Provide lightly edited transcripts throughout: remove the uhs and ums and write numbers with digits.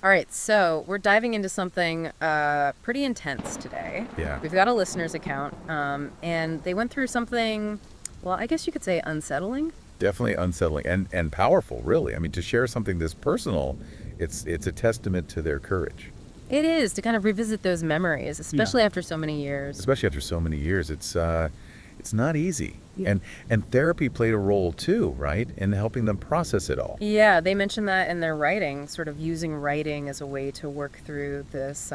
All right, so we're diving into something pretty intense today. Yeah, We've got a listener's account, and they went through something, well, I guess you could say unsettling. definitely unsettling and powerful, really. I mean, to share something this personal, it's a testament to their courage, It is to kind of revisit those memories, Yeah. especially after so many years. especially after so many years. It's not easy. Yeah. And therapy played a role too, right, in helping them process it all. Yeah, they mentioned that in their writing, sort of using writing as a way to work through this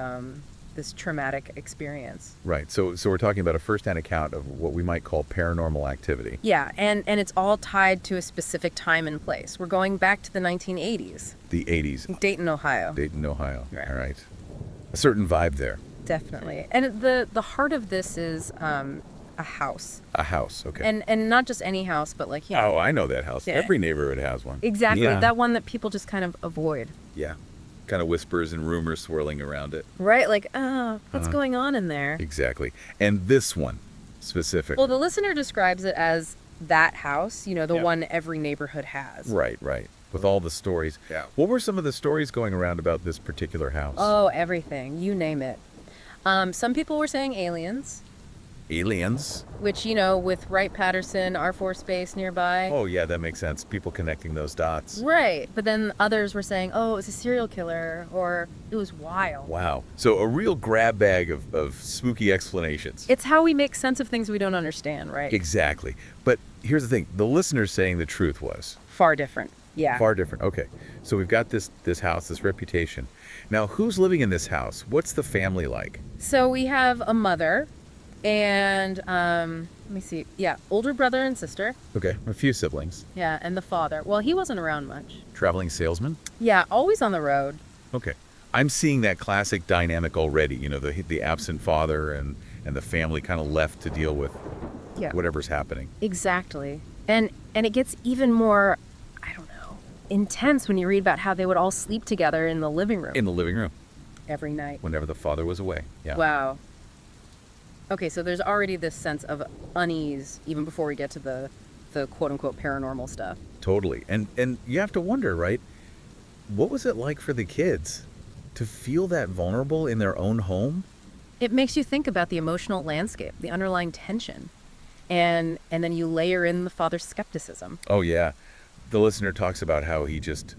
traumatic experience. Right. So we're talking about a first-hand account of what we might call paranormal activity. Yeah, and it's all tied to a specific time and place. We're going back to the 1980s, The 80s, Dayton, Ohio. Dayton, Ohio. Right. All right. A certain vibe there. Definitely. And the heart of this is a house. A house, okay. And not just any house, but like, Oh, I know that house. Yeah. Every neighborhood has one. exactly. Yeah. That one that people just kind of avoid. Yeah. Kind of whispers and rumors swirling around it. Right? Like, what's going on in there? Exactly. And this one specifically. Well, the listener describes it as that house, the Yeah. one every neighborhood has. Right, right. With all the stories. Yeah. What were some of the stories going around about this particular house? Oh, everything. You name it. Some people were saying aliens, Aliens. which, with Wright-Patterson, Air Force Base nearby. Oh, yeah, that makes sense. People connecting those dots. Right. But then others were saying, oh, it was a serial killer, or it was wild. Wow. So a real grab bag of spooky explanations. It's how we make sense of things we don't understand, right? Exactly. But here's the thing. The listener saying the truth was Far different. Yeah. far different. Okay. So we've got this house, this reputation. Now, who's living in this house? What's the family like? So we have a mother and, let me see. Yeah, older brother and sister. Okay. A few siblings. Yeah, and the father. Well, he wasn't around much. Traveling salesman? Yeah, always on the road. Okay. I'm seeing that classic dynamic already, the absent father and the family kind of left to deal with Yeah. whatever's happening. Exactly. And it gets even more, I don't know, intense when you read about how they would all sleep together in the living room In the living room, every night. whenever the father was away. Yeah. Wow. Okay, so there's already this sense of unease even before we get to the quote unquote paranormal stuff. Totally. And you have to wonder, right? What was it like for the kids to feel that vulnerable in their own home? It makes you think about the emotional landscape, the underlying tension. And then you layer in the father's skepticism, Oh, yeah. The listener talks about how he just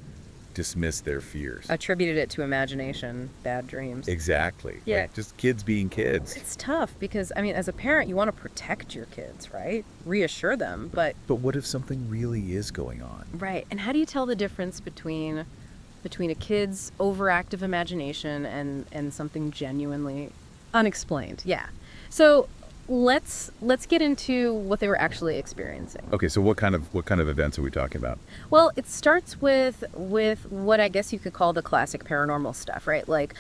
dismissed their fears. attributed it to imagination, bad dreams. Exactly. Yeah. Like just kids being kids. It's tough because, I mean, as a parent, you want to protect your kids, right? Reassure them, but But what if something really is going on? right. And how do you tell the difference between a kid's overactive imagination and something genuinely unexplained? Yeah. So let's get into what they were actually experiencing. Okay, so what kind of events are we talking about? Well, it starts with what I guess you could call the classic paranormal stuff, right? Like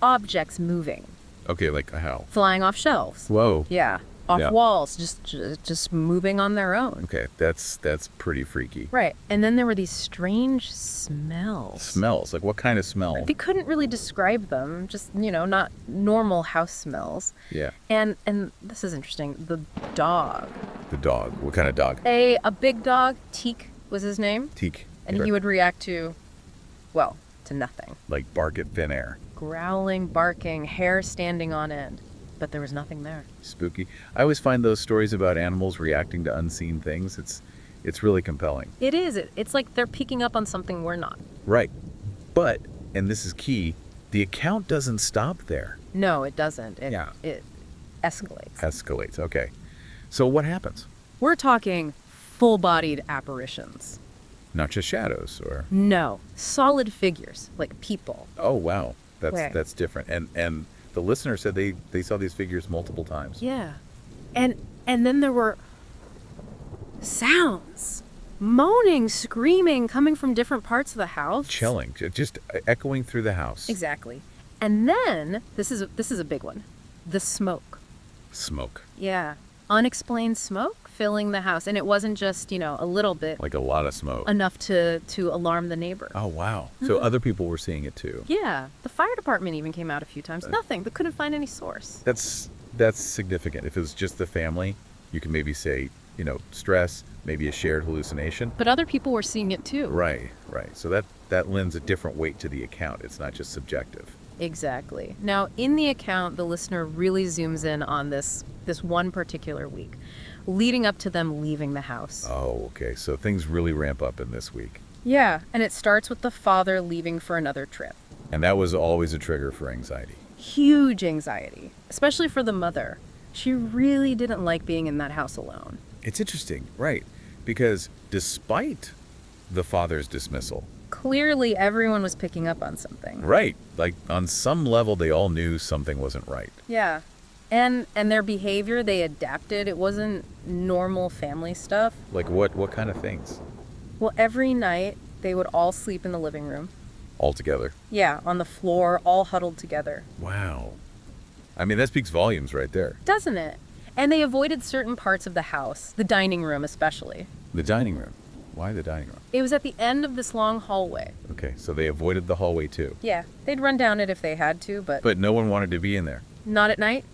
objects moving, Okay, like how? flying off shelves. Whoa. Yeah, off Yeah. walls, just moving on their own. Okay, that's pretty freaky. Right. And then there were these strange smells. Smells. Like what kind of smell? They couldn't really describe them, just, not normal house smells. Yeah. And this is interesting. The dog. The dog. What kind of dog? A big dog, Teak was his name, Teak. and he would react to nothing. like bark at thin air. Growling, barking, hair standing on end. But there was nothing there. Spooky. I always find those stories about animals reacting to unseen things. It's really compelling. It is. It's like they're picking up on something we're not. Right. But, and this is key, the account doesn't stop there. No, it doesn't. Yeah. It escalates. Escalates. Okay. So what happens? We're talking full-bodied apparitions. Not just shadows or No, solid figures, like people. oh wow. Right. That's different. And the listener said they saw these figures multiple times. Yeah. And then there were sounds. Moaning, screaming, coming from different parts of the house. Chilling. Just echoing through the house. Exactly. And then, this is a big one. The smoke. Smoke. Yeah. Unexplained smoke filling the house. And it wasn't just, a little bit, Like a lot of smoke. enough to alarm the neighbor. Oh wow. So other people were seeing it too. Yeah. The fire department even came out a few times. Nothing. They couldn't find any source. That's significant. If it was just the family, you can maybe say, stress, maybe a shared hallucination. But other people were seeing it too. Right. So that lends a different weight to the account. It's not just subjective. Exactly. Now, in the account, the listener really zooms in on this one particular week, leading up to them leaving the house. Oh, okay. So things really ramp up in this week. Yeah, and it starts with the father leaving for another trip. And that was always a trigger for anxiety. Huge anxiety, especially for the mother. She really didn't like being in that house alone. It's interesting, right? Because despite the father's dismissal, Clearly, everyone was picking up on something. right, like on some level, they all knew something wasn't right. Yeah. And their behavior, they adapted. It wasn't normal family stuff. Like what kind of things? Well, every night, they would all sleep in the living room. All together. Yeah, on the floor, all huddled together. Wow. I mean, that speaks volumes right there. Doesn't it? And they avoided certain parts of the house, the dining room especially. The dining room. Why the dining room? It was at the end of this long hallway. Okay, so they avoided the hallway too. Yeah, they'd run down it if they had to, but But no one wanted to be in there. not at night.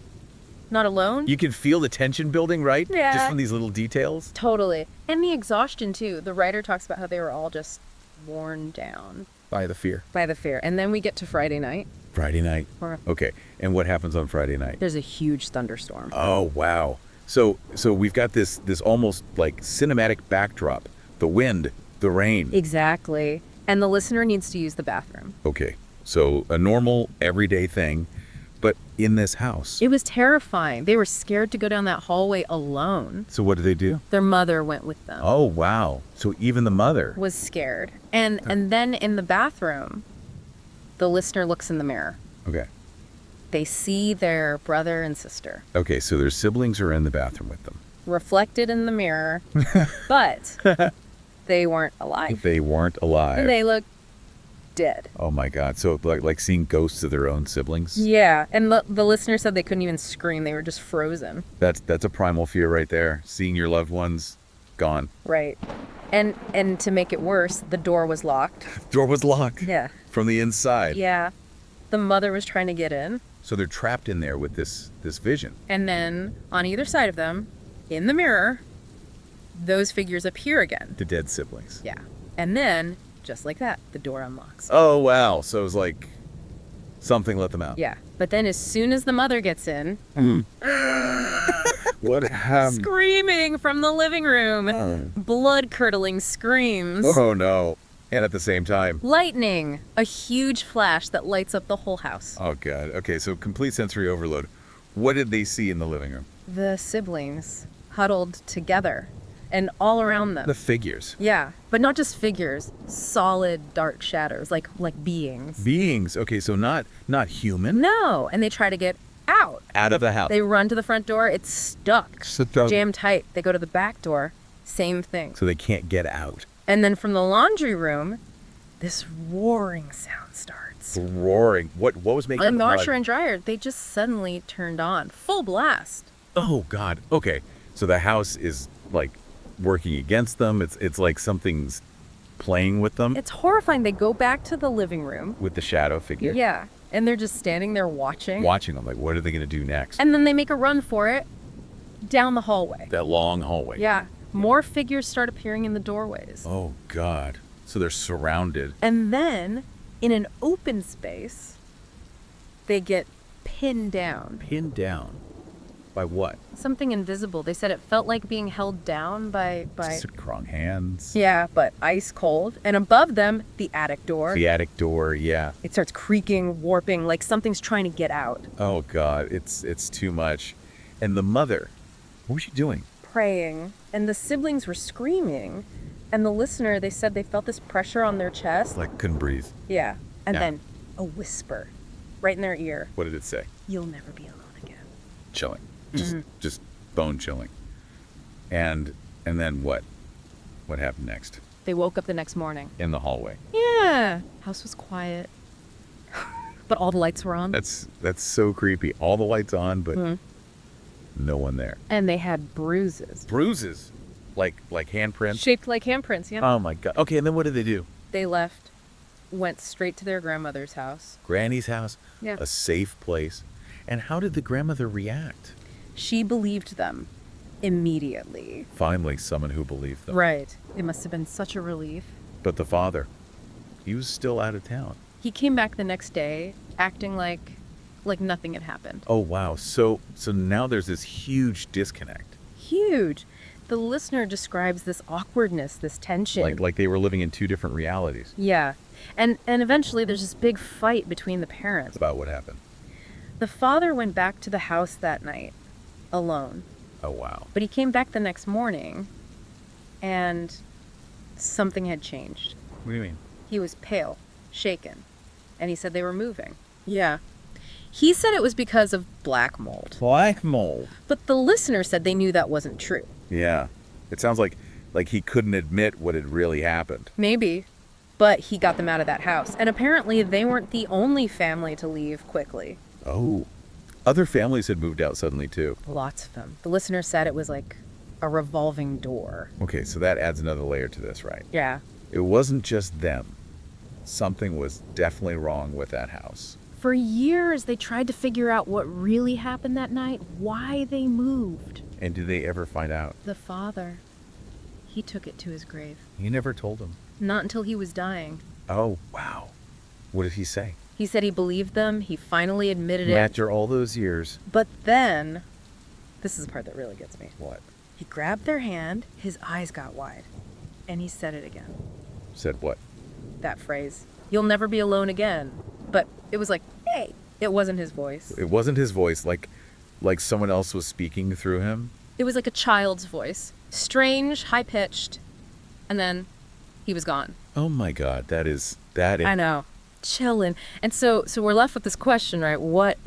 Not alone. You can feel the tension building, right? Yeah. Just from these little details. Totally. And the exhaustion, too. The writer talks about how they were all just worn down By the fear. by the fear. And then we get to Friday night. Friday night. Where Okay, and what happens on Friday night? there's a huge thunderstorm. Oh, wow. So we've got this almost like cinematic backdrop. The wind, the rain. Exactly. And the listener needs to use the bathroom. Okay, so a normal, everyday thing, but in this house. It was terrifying. They were scared to go down that hallway alone. So what did they do? Their mother went with them. Oh, wow. So even the mother. Was scared. And then in the bathroom, the listener looks in the mirror. Okay. They see their brother and sister Okay, so their siblings are in the bathroom with them. reflected in the mirror, but they weren't alive. They weren't alive. They look dead. Oh my God. So like seeing ghosts of their own siblings? Yeah, and the listener said they couldn't even scream. They were just frozen. That's a primal fear right there. Seeing your loved ones gone. Right. And to make it worse, the door was locked. Door was locked. Yeah. From the inside. Yeah. The mother was trying to get in. So they're trapped in there with this vision. And then on either side of them, in the mirror, those figures appear again. The dead siblings. Yeah. And then, just like that, the door unlocks. Oh wow. So it was like something let them out. Yeah. But then as soon as the mother gets in, What happened? screaming from the living room, blood-curdling screams. Oh no. And at the same time. Lightning, a huge flash that lights up the whole house. Oh God. Okay, so complete sensory overload. What did they see in the living room? The siblings huddled together and all around them. The figures. Yeah, but not just figures, solid dark shadows, like beings. Beings. Okay, so not human. No, and they try to get out. Out of the house. They run to the front door, it's stuck. Stuck. Jammed tight. They go to the back door, same thing. So they can't get out. And then from the laundry room, this roaring sound starts. Roaring. What was making And the the washer and dryer, they just suddenly turned on, full blast. Oh God. Okay. So the house is like working against them. It's like something's playing with them. It's horrifying. They go back to the living room. With the shadow figure. Yeah, and they're just standing there watching. Watching them. Like, what are they going to do next? And then they make a run for it down the hallway. That long hallway. Yeah, more figures start appearing in the doorways. Oh God. So they're surrounded. And then, in an open space, they get pinned down. Pinned down. By what? Something invisible. They said it felt like being held down by Strong hands. yeah, but ice cold. And above them, the attic door. The attic door. Yeah. It starts creaking, warping, like something's trying to get out. Oh God. It's too much. And the mother. What was she doing? Praying. And the siblings were screaming. And the listener, they said they felt this pressure on their chest. Like couldn't breathe. Yeah. And Yeah. then a whisper right in their ear. What did it say? You'll never be alone again. Chilling. Just bone chilling. And then what? What happened next? They woke up the next morning. In the hallway. Yeah. House was quiet. But all the lights were on. That's so creepy. All the lights on, but no one there. And they had bruises. Bruises. Like handprints. Shaped like handprints, yeah. Oh my God. Okay, and then what did they do? They left, went straight to their grandmother's house. Granny's house. Yeah. A safe place. And how did the grandmother react? She believed them immediately. Finally, someone who believed them. Right. It must have been such a relief. But the father. He was still out of town. He came back the next day acting like nothing had happened. Oh, wow. So now there's this huge disconnect. Huge. The listener describes this awkwardness, this tension. Like they were living in two different realities. Yeah. And eventually there's this big fight between the parents. About what happened. The father went back to the house that night alone. Oh, wow. But he came back the next morning and something had changed. What do you mean? He was pale, shaken, and he said they were moving. Yeah. He said it was because of black mold. Black mold. But the listener said they knew that wasn't true. Yeah. It sounds like he couldn't admit what had really happened. Maybe. But he got them out of that house. And apparently they weren't the only family to leave quickly. Oh. Other families had moved out suddenly, too. Lots of them. The listener said it was like a revolving door. Okay, so that adds another layer to this, right? Yeah. It wasn't just them. Something was definitely wrong with that house. For years, they tried to figure out what really happened that night, why they moved. And did they ever find out? The father, he took it to his grave. He never told them. Not until he was dying. Oh, wow. What did he say? He said he believed them. He finally admitted it. After all those years. But then, this is the part that really gets me. What? He grabbed their hand, his eyes got wide, and he said it again. Said what? That phrase, "You'll never be alone again." But it was like, hey, it wasn't his voice. It wasn't his voice, like someone else was speaking through him? It was like a child's voice. Strange, high-pitched, and then he was gone. Oh my God, that is... I know. Chillin'. And so we're left with this question, right? What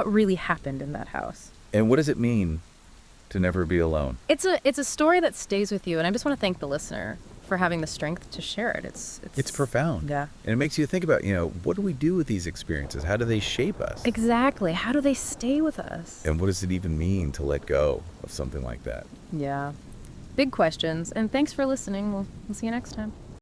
really happened in that house? And what does it mean to never be alone? It's a story that stays with you, and I just want to thank the listener for having the strength to share it. It's profound. Yeah. And it makes you think about, what do we do with these experiences? How do they shape us? Exactly. How do they stay with us? And what does it even mean to let go of something like that? Yeah. Big questions. And thanks for listening. We'll see you next time.